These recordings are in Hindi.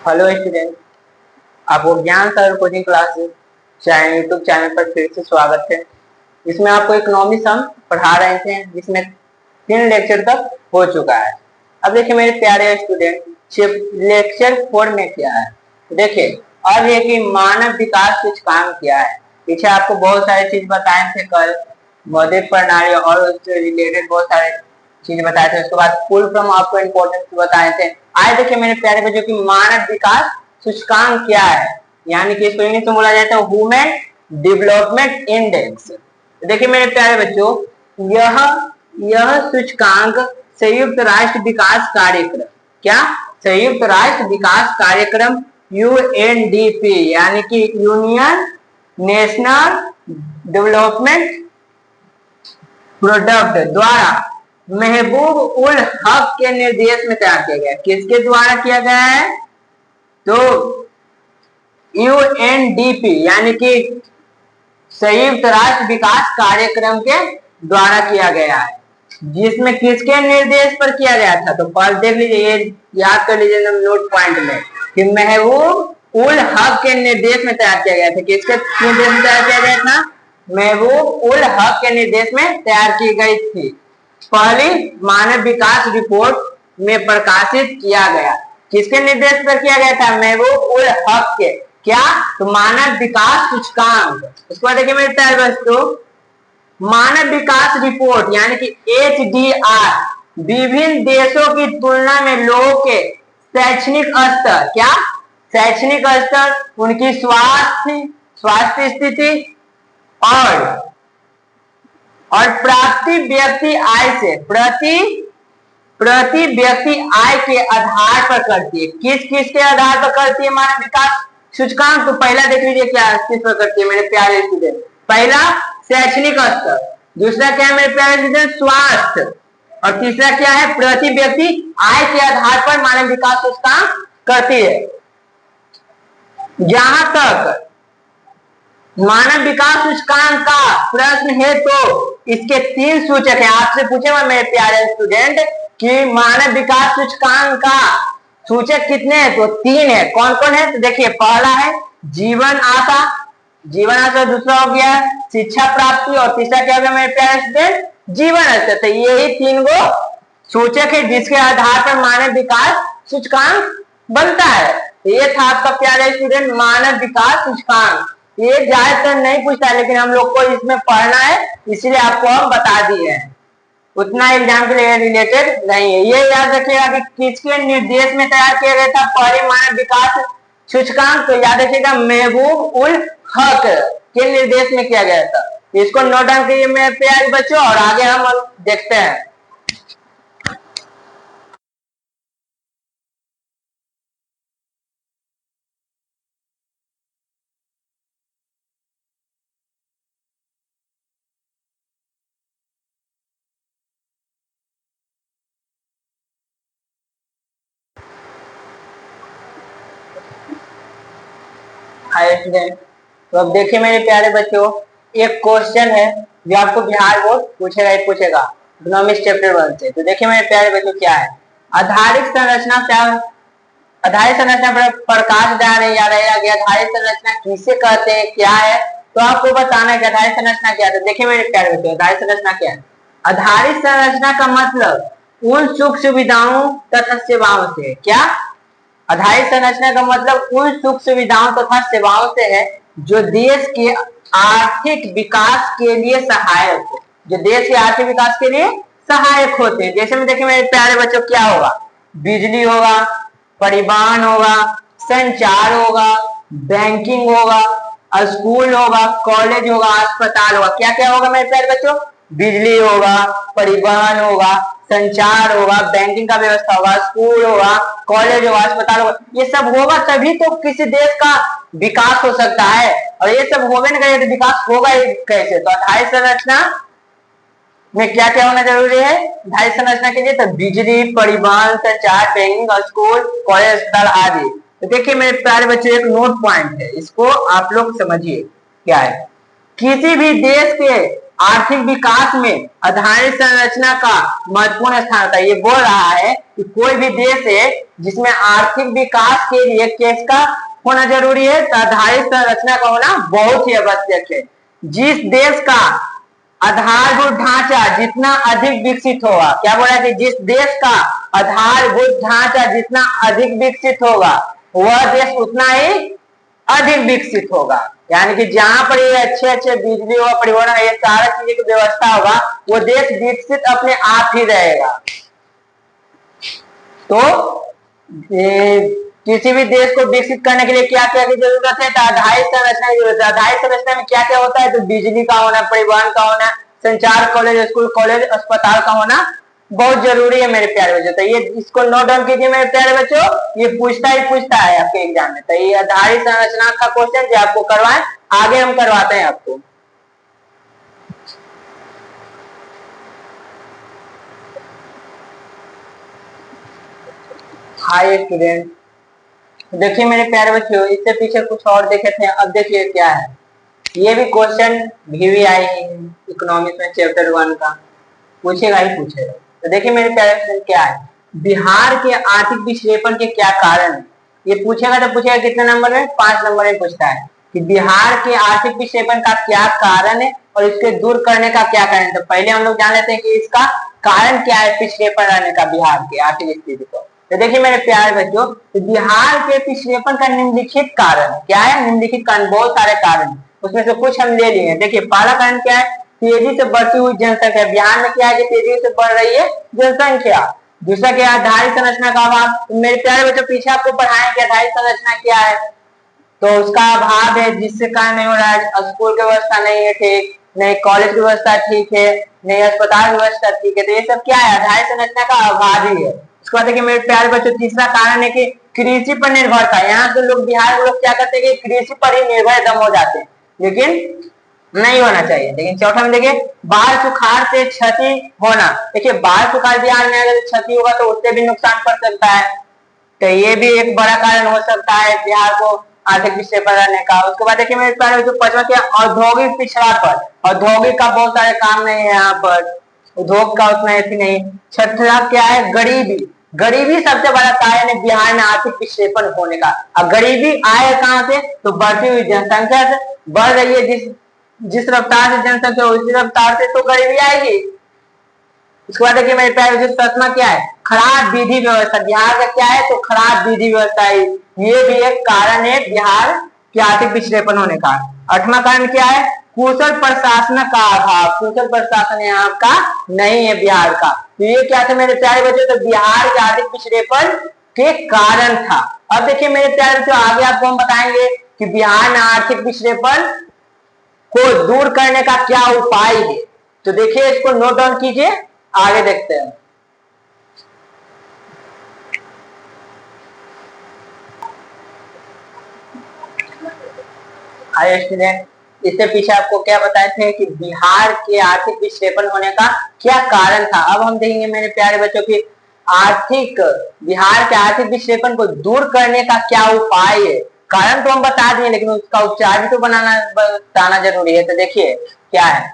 हेलो स्टूडेंट, आपको ज्ञान सागर कोचिंग क्लासेस चाहे यूट्यूब चैनल पर फिर से स्वागत है। इसमें आपको इकोनॉमी सम पढ़ा रहे थे, जिसमें 3 लेक्चर तक हो चुका है। अब देखिए मेरे प्यारे स्टूडेंट, लेक्चर 4 में क्या है देखिए। अब ये कि मानव विकास सूचकांक क्या है। पीछे आपको बहुत सारी चीज बताए थे कल, मौद्रिक प्रणाली और उससे रिलेटेड बहुत सारे चीज बताए थे। उसके बाद फुल फ्रॉम आपको इम्पोर्टेंस बताए थे। आज देखिए मेरे प्यारे बच्चों की मानव विकास सूचकांक क्या है, यानी कि इसको इंग्लिश में बोला जाता है ह्यूमन डेवलपमेंट इंडेक्स। देखिए मेरे प्यारे बच्चों, यह सूचकांक संयुक्त राष्ट्र विकास कार्यक्रम, क्या संयुक्त राष्ट्र विकास कार्यक्रम यूएनडीपी यानी कि यूनियन नेशनल डेवलपमेंट प्रोडक्ट द्वारा महबूब उल हक के निर्देश में तैयार किया गया। किसके द्वारा किया गया है? तो यूएनडीपी यानी कि संयुक्त राष्ट्र विकास कार्यक्रम के द्वारा किया गया है, जिसमें किसके निर्देश पर किया गया था। तो पहले देख लीजिए, ये याद कर लीजिए नोट पॉइंट में कि महबूब उल हक के निर्देश में तैयार किया गया था। किसके निर्देश में तैयार किया गया था? महबूब उल हक के निर्देश में तैयार की गई थी। पहली मानव विकास रिपोर्ट में प्रकाशित किया गया। किसके निर्देश पर किया गया था? महबूब उल हक के। क्या? तो मानव विकास सूचकांक। उसके बाद देखिए मेरे प्यारे दोस्तों, मानव विकास रिपोर्ट यानी कि HDR विभिन्न देशों की तुलना में लोगों के शैक्षणिक स्तर, क्या शैक्षणिक स्तर, उनकी स्वास्थ्य स्थिति और प्राप्ति व्यक्ति आय से प्रति व्यक्ति आय के आधार पर करती है। किस के आधार पर करती है मानव विकास सूचकांक? तो पहला देख लीजिए क्या किस पर करती है मेरे प्यारे स्टूडेंट। पहला शैक्षणिक स्तर, दूसरा क्या है मेरे प्यारे स्टूडेंट? स्वास्थ्य, और तीसरा क्या है? प्रति व्यक्ति आय के आधार पर मानव विकास सूचकांक करती है। जहां तक मानव विकास सूचकांक का प्रश्न है तो इसके 3 सूचक है। आपसे पूछेगा मेरे प्यारे स्टूडेंट कि मानव विकास सूचकांक का सूचक कितने हैं? तो 3 है। कौन कौन है? तो देखिए, पहला है जीवन आशा, दूसरा हो गया शिक्षा प्राप्ति, और तीसरा क्या हो गया मेरे प्यारे स्टूडेंट? जीवन स्तर। तो यही 3 गो सूचक है जिसके आधार पर मानव विकास सूचकांक बनता है। तो ये था आपका प्यारे स्टूडेंट मानव विकास सूचकांक। ये ज्यादातर नहीं पूछता, लेकिन हम लोग को इसमें पढ़ना है, इसलिए आपको हम बता दिए हैं। उतना एग्जाम के लिए रिलेटेड नहीं है। ये याद रखिएगा कि किसके निर्देश में तैयार किया गया था पहले मानव विकास सूचकांक? तो याद रखिएगा महबूब उल हक के निर्देश में किया गया था। इसको नोट डाउन करिए मेरे प्यारे बच्चों, और आगे हम देखते हैं। हाय स्टूडेंट, तो अब देखिए मेरे प्यारे बच्चों, एक क्वेश्चन है जो आपको बिहार बोर्ड पूछेगा ही पूछेगा इकोनॉमिक्स चैप्टर 1 से। तो देखिए मेरे प्यारे बच्चों क्या है, आधारिक संरचना पर प्रकाश डाल रहे आधारित संरचना किसे कहते हैं, क्या है? तो आपको बताना है कि आधारित संरचना क्या है। तो देखिए मेरे प्यारे बच्चों, आधारित संरचना क्या है? आधारित संरचना का मतलब उन सुख सुविधाओं तथा सेवाओं से, क्या आधारित संरचना का मतलब उन सुख सुविधाओं तथा सेवाओं से है जो देश के आर्थिक विकास के लिए सहायक हो, जो देश के आर्थिक विकास के लिए सहायक होते हैं। जैसे में देखिए मेरे प्यारे बच्चों, क्या होगा? बिजली होगा, परिवहन होगा, संचार होगा, बैंकिंग होगा, स्कूल होगा, कॉलेज होगा, अस्पताल होगा। क्या क्या होगा मेरे प्यारे बच्चों? बिजली होगा, परिवहन होगा, संचार होगा, बैंकिंग का व्यवस्था होगा, स्कूल होगा, कॉलेज होगा, अस्पताल होगा। ये सब होगा तभी तो किसी देश का विकास हो सकता है, और ये सब होवे न करे तो विकास होगा ही कैसे? तो आधारित संरचना में क्या क्या होना जरूरी है आधारित संरचना के लिए? तो बिजली, परिवहन, संचार, बैंकिंग, स्कूल, कॉलेज, अस्पताल आदि। तो देखिए मेरे प्यारे बच्चों, एक नोट पॉइंट है, इसको आप लोग समझिए क्या है। किसी भी देश के आर्थिक विकास में आधारित संरचना का महत्वपूर्ण स्थान होता है। ये बोल रहा है कि कोई भी देश है जिसमें आर्थिक विकास के लिए किसका होना जरूरी है, तो आधारित संरचना का होना बहुत ही आवश्यक है। जिस देश का आधारभूत ढांचा जितना अधिक विकसित होगा, क्या बोला कि जिस देश का आधारभूत ढांचा जितना अधिक विकसित होगा वह देश उतना ही अधिक विकसित होगा। यानी कि जहां पर ये अच्छे अच्छे बिजली और परिवहन ये सारा चीजें की व्यवस्था होगा वो देश विकसित अपने आप ही रहेगा। तो किसी भी देश को विकसित करने के लिए क्या क्या की जरूरत है, तो आधारित संरचना की जरूरत है। आधारित संरचना में क्या क्या होता है, तो बिजली का होना, परिवहन का होना, संचार, कॉलेज, स्कूल, कॉलेज, अस्पताल का होना बहुत जरूरी है मेरे प्यारे बच्चों। तो ये इसको नोट डाउन कीजिए मेरे प्यारे बच्चों, ये पूछता है आपके एग्जाम में। तो ये आधारित संरचना का क्वेश्चन जो आपको करवाएं, आगे हम करवाते हैं आपको। हाय स्टूडेंट, देखिए मेरे प्यारे बच्चों, इससे पीछे कुछ और देखे थे, अब देखिए क्या है। ये भी क्वेश्चन VVI इकोनॉमिक्स में चैप्टर 1 का पूछेगा ही पूछेगा। तो देखिए मेरे प्यारे बच्चों क्या है, बिहार के आर्थिक पिछड़ेपन के क्या कारण है। ये पूछेगा तो पूछेगा कितने नंबर में, 5 नंबर में पूछता है कि बिहार के आर्थिक पिछड़ेपन का क्या कारण है और इसके दूर करने का क्या कारण है। तो पहले हम लोग जान लेते हैं कि इसका कारण क्या है पिछड़ेपन रहने का बिहार की आर्थिक स्थिति को। तो देखिए मेरे प्यारे बच्चों, तो बिहार के पिछड़ेपन का निम्नलिखित कारण क्या है, निम्नलिखित कारण, बहुत सारे कारण, उसमें से कुछ हम ले लिए। देखिए पहला कारण क्या है, तेजी से बढ़ती हुई जनसंख्या। बिहार में क्या है कि तेजी से बढ़ रही है जनसंख्या। दूसरा क्या है, आधारित संरचना का अभाव। तो मेरे प्यारे बच्चों पीछे आपको पढ़ाएं कि आधारित संरचना क्या है, तो उसका अभाव है जिससे काम नहीं हो रहा है। स्कूल की व्यवस्था नहीं है ठीक, नहीं कॉलेज की व्यवस्था ठीक है, नहीं अस्पताल की व्यवस्था ठीक है। तो ये सब क्या है, आधारित संरचना का अभाव ही है। उसके बाद देखिए मेरे प्यारे बच्चों, तीसरा कारण है कि कृषि पर निर्भरता। यहाँ के लोग, बिहार के लोग क्या करते हैं कि कृषि पर ही निर्भर एकदम हो जाते हैं, लेकिन नहीं होना चाहिए। लेकिन चौथा में देखिए बाढ़ सुखाड़ से क्षति होना। देखिए बाढ़ सुखाड़ बिहार में अगर क्षति होगा तो उससे भी नुकसान पड़ सकता है, तो ये भी एक बड़ा कारण हो सकता है बिहार को आर्थिक पिछड़ेपन रहने का। उसके बाद देखिए मेरे प्यारे बच्चों, पांचवा क्या, औद्योगिक पिछड़ापन। औद्योगिक का बहुत सारे काम नहीं है यहाँ पर, उद्योग का उतना ऐसी नहीं। छठा क्या है, गरीबी। गरीबी सबसे बड़ा कारण है बिहार में आर्थिक पिछड़ेपन होने का। अब गरीबी आए कहाँ से, तो बढ़ती हुई जनसंख्या से। बढ़ रही है जिस रफ्तार से जनसंख्या उसी रफ्तार से तो गरीबी आएगी। उसके बाद देखिए मेरे प्यारे बच्चों, सातवां क्या है, खराब विधि व्यवस्था। बिहार का क्या है, तो खराब विधि व्यवस्था है, ये भी एक कारण है बिहार के आर्थिक पिछड़ेपन होने का। आठवां कारण क्या है, कुशल प्रशासन का अभाव। कुशल प्रशासन यहाँ का नहीं है बिहार का। तो ये क्या था मेरे प्यारे बच्चों, तो बिहार के आर्थिक पिछड़ेपन के कारण था। अब देखिए मेरे प्यारे बच्चों, आगे आपको हम बताएंगे कि बिहार में आर्थिक पिछड़ेपन को दूर करने का क्या उपाय है। तो देखिए इसको नोट डाउन कीजिए, आगे देखते हैं। हाय स्टूडेंट, इससे पीछे आपको क्या बताए थे कि बिहार के आर्थिक पिछड़ेपन होने का क्या कारण था। अब हम देखेंगे मेरे प्यारे बच्चों की बिहार के आर्थिक पिछड़ेपन को दूर करने का क्या उपाय है। कारण तो हम बता दिए, लेकिन उसका उपचार भी तो बताना जरूरी है। तो देखिए क्या है,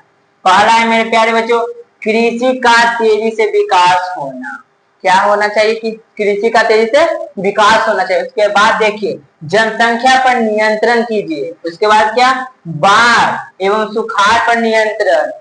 पहला है मेरे प्यारे बच्चों, कृषि का तेजी से विकास होना। क्या होना चाहिए कि कृषि का तेजी से विकास होना चाहिए। उसके बाद देखिए जनसंख्या पर नियंत्रण कीजिए। उसके बाद क्या, बाढ़ एवं सुखाड़ पर नियंत्रण।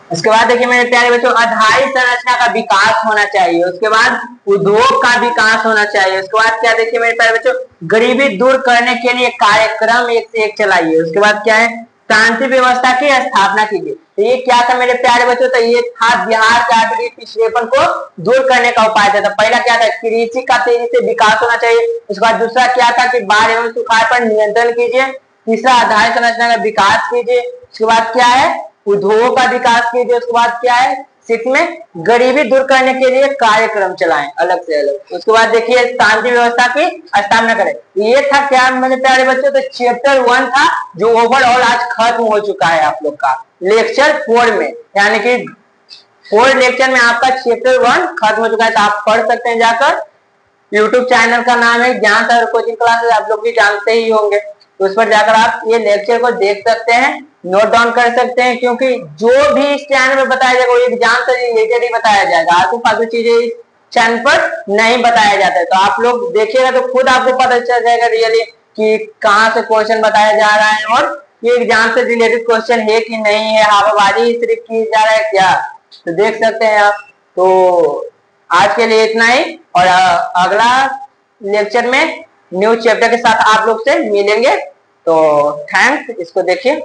उसके बाद देखिए मेरे प्यारे बच्चों, आधारित संरचना का विकास होना चाहिए। उसके बाद उद्योग का विकास होना चाहिए। उसके बाद क्या, देखिए मेरे प्यारे बच्चों, गरीबी दूर करने के लिए कार्यक्रम एक से एक चलाइए। उसके बाद क्या है, शांति व्यवस्था की स्थापना कीजिए। तो ये क्या था मेरे प्यारे बच्चों, तो ये था बिहार के आर्थिक पिछड़ेपन को दूर करने का उपाय था। तो पहला क्या था, कृषि का तेजी से विकास होना चाहिए। उसके बाद दूसरा क्या था कि बाढ़ एवं सुखाड़ पर नियंत्रण कीजिए। तीसरा आधारित संरचना का विकास कीजिए। उसके बाद क्या है, उद्योगों का विकास कीजिए। उसके बाद क्या है, सिक्स में गरीबी दूर करने के लिए कार्यक्रम चलाएं अलग से अलग। उसके बाद देखिए शांति व्यवस्था की स्थापना करें। ये था क्या मेरे प्यारे बच्चों, तो चैप्टर 1 था जो ओवरऑल आज खत्म हो चुका है आप लोग का लेक्चर 4 में। यानी कि 4 लेक्चर में आपका चैप्टर 1 खत्म हो चुका है। तो आप पढ़ सकते हैं जाकर, यूट्यूब चैनल का नाम है ज्ञान सागर कोचिंग क्लासेस, आप लोग भी जानते ही होंगे। तो उस पर जाकर आप ये लेक्चर को देख सकते हैं। नोट डाउन कर सकते हैं, क्योंकि जो भी इस चैनल में बताया जाएगा वो एग्जाम से रिलेटेड ही बताया जाएगा, आलतू फालतू चीजें इस चैनल पर नहीं बताया जाता है। तो आप लोग देखिएगा तो खुद आपको पता चल जाएगा रियली कि कहाँ से क्वेश्चन बताया जा रहा है और ये एग्जाम से रिलेटेड क्वेश्चन है कि नहीं है, हवाबाजी सिर्फ की जा रहा है क्या। तो देख सकते हैं आप। तो आज के लिए इतना ही, और अगला लेक्चर में न्यू चैप्टर के साथ आप लोग से मिलेंगे। तो थैंक्स, इसको देखिए।